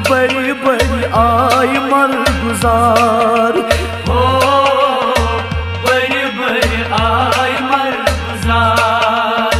बड़ी बड़ी आई मर गुजार हो, बड़ी बड़ी आई मर गुजार।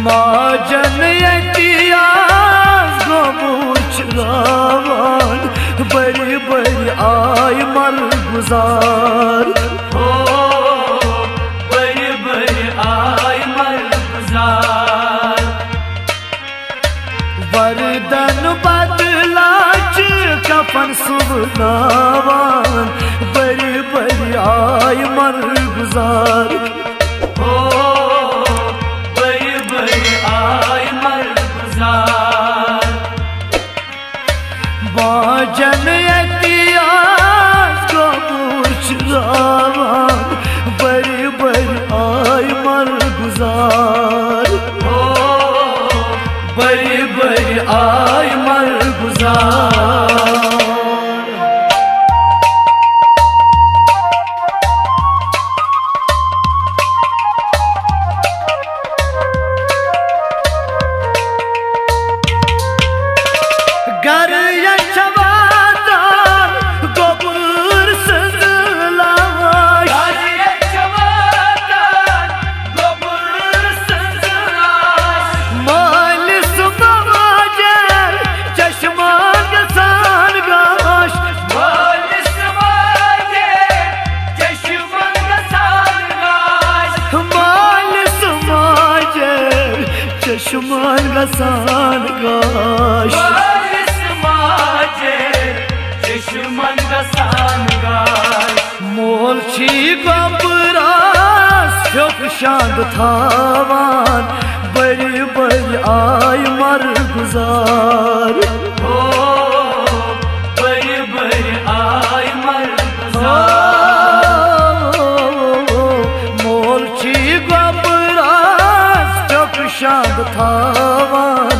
माँ जनयतिया गोमुचरावन बड़ी बड़ी आई मर गुजार हो, बड़ी बड़ी आई मर गुजार। वरदन बदलाच कफन सुबनावान बड़ी बड़ी आई मर गुजार हो, बड़ी बड़ी आई मर गुजार। बाजन को पूछरावान बड़ी बड़ी आई मर गुजार हो, बड़ी बड़ी आई मर गुजार। घर यशवादार गोबर संजलाश, घर यशवादार गोबर संजलाश। माल सुमाजर चश्मान गसान गाश, माल सुमाजर चश्मान गसान गाश। माल सुमाजर चश्मान गसान गाश, मोल छी गबरास फ्योक शांत थावान बड़ी बड़ी आई मर गुजार हो, बड़ी बड़ी आई मर गुजार। मोल छी गबरास फ्योक शांत थावान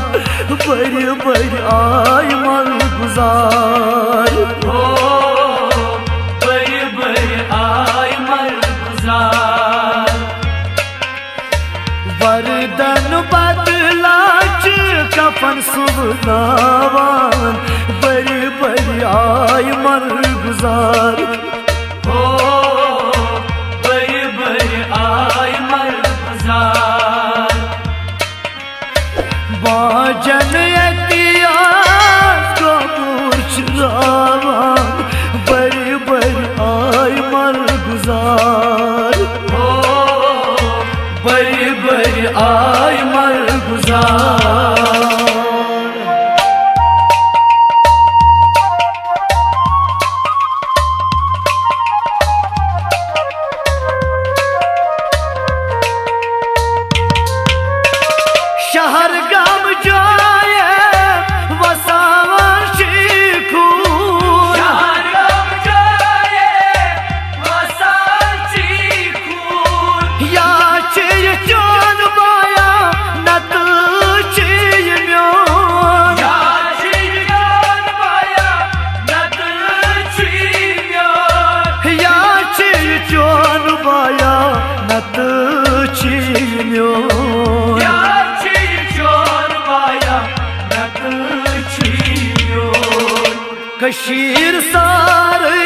बड़ी बड़ी आई मर गुजार हो, बड़ी बड़ी आई मर गुजार। वरदन बदलाच कफन सुबनावान बड़ी बड़ी आई मर गुजार हो, बड़ी बड़ी आई मर गुजार। बाजन को पूछरावान बड़ी बड़ी आई मर गुजार हो, बड़ी बड़ी आई मर गुजार। शहर गाम जाए वसावर चीखू, शहर गाम जाए वसावर चीखू। या चिर चान बाया नत चिर म्योन, या चिर चान बाया नत चिर म्योन। या चिर चान बाया नत चिर म्योन, कशीर सारे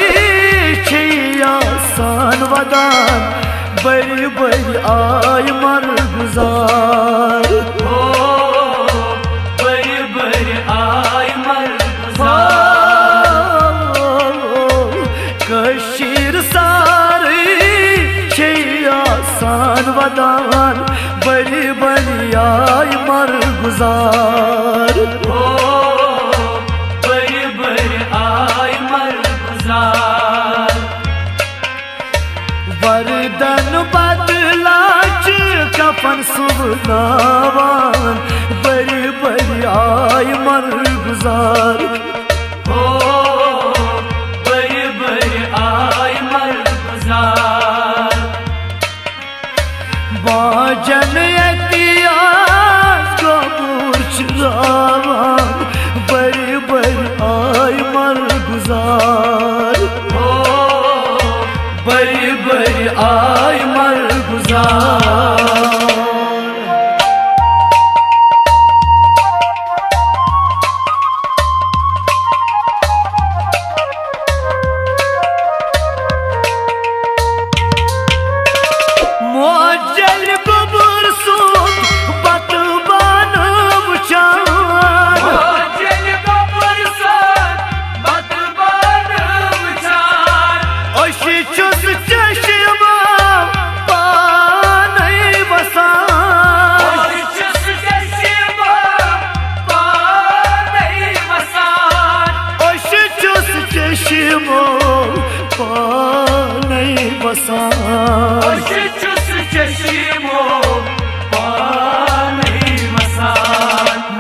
छिया सान वदान बड़ी बड़ी आई मर गुजार हो, बड़ी बड़ी आई मर गुजार। कशीर सारे छिया सान वदान बड़ी बड़ी आई मर गुजार हो, वरदन बदलाच कफन सुबनावान बड़ी बड़ी बड़ी आय मर गुजार। हो बड़ी बड़ी आय मर गुजार। बाजन एहतियात कबूर चुरावान बड़ी बड़ी आय मर गुजार। हो बड़ी बड़ी आय मर गुजार।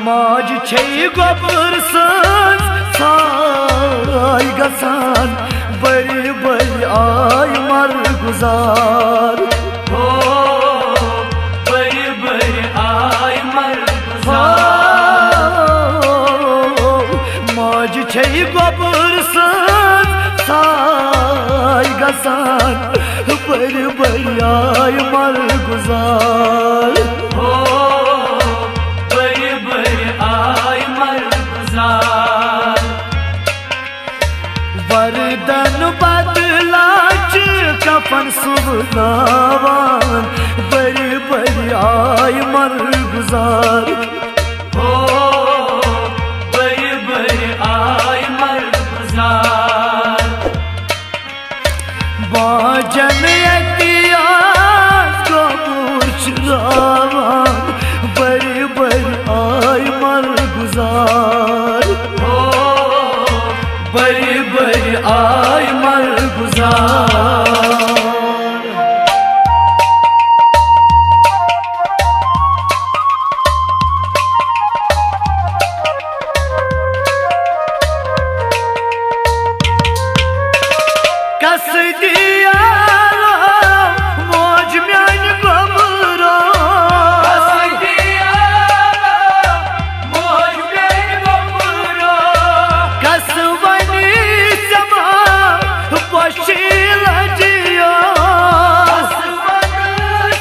माज छे गोबर साय गसान बड़ी बड़ी आय मर गुजार। हो बड़ी बड़ी आय मर गुजार। माज छे गोबर साय गसान बड़ी बड़ी आय मर गुजार। हो बड़ी बड़ी आय मर गुजार। वरदान बदलाच कफन सुबनावान बड़ी बड़ी आय मर गुजार। हो बड़ी बड़ी आय मर गुजार। बाजन एहतियात कबूर चुरावान बड़ी बड़ी आय मर गुजार। हो बड़ी बड़ी आय मर गुजार। कस दिया मौज म्यान गोबरो। कस दिया मौज म्यान गोबरो। कसवनी समा पशील जियो। कसवन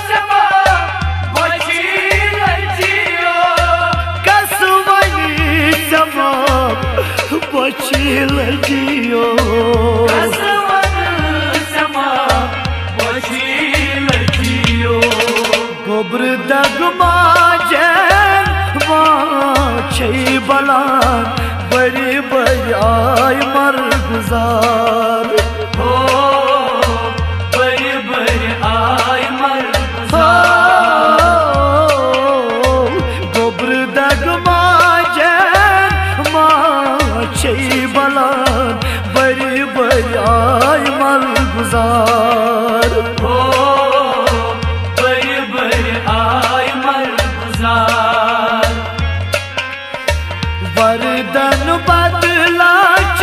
समा पशील जियो। कसवनी समा पशील जियो। गोबर दग माजन छे बलान बड़ी बड़ी आय मर गुजार। हो बड़ी बड़ी आय मर गुजार। गोबर दग माजन छे बलान बड़ी बड़ी आय मर गुजार। हो बड़ी बड़ी आय मर गुजार। वरदान बदलाच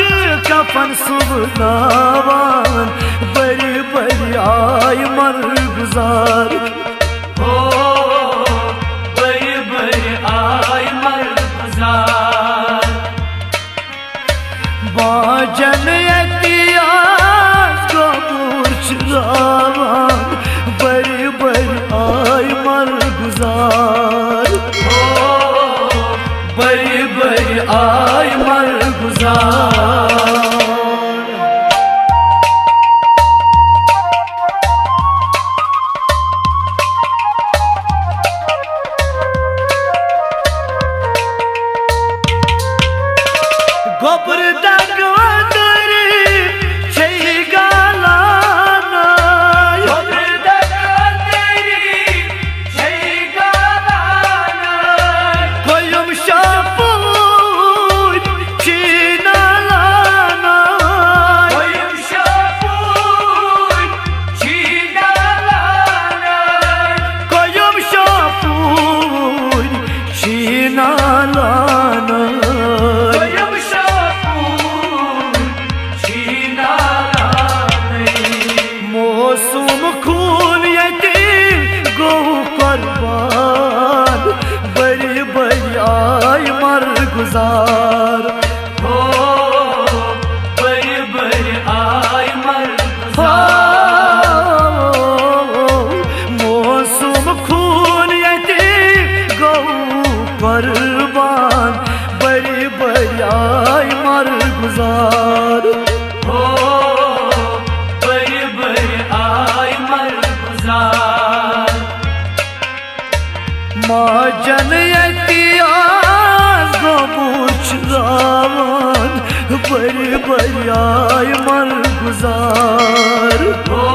कफन सुबनावान बड़ी बड़ी आय मर गुजार। हो बड़ी बड़ी आय मर गुजार। बाजन एहतियात कबूर चुरावान बड़ी बड़ी आय मर गुजार। हो बड़ी बड़ी आय मर गुजार। बड़ी आय मर गुजार। हो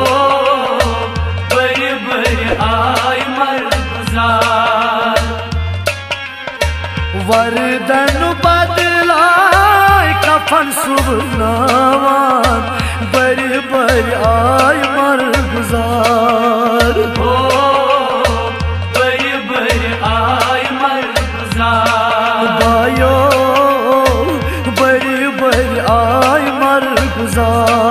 बड़ी बड़ी आय मर गुजार। वरदन बदलाय कफन सुबनावान बड़ी बड़ी आय मर गुजार। हो बड़ी बड़ी आय मर गुजार। भाइयों बड़ी बड़ी आय मर गुजार।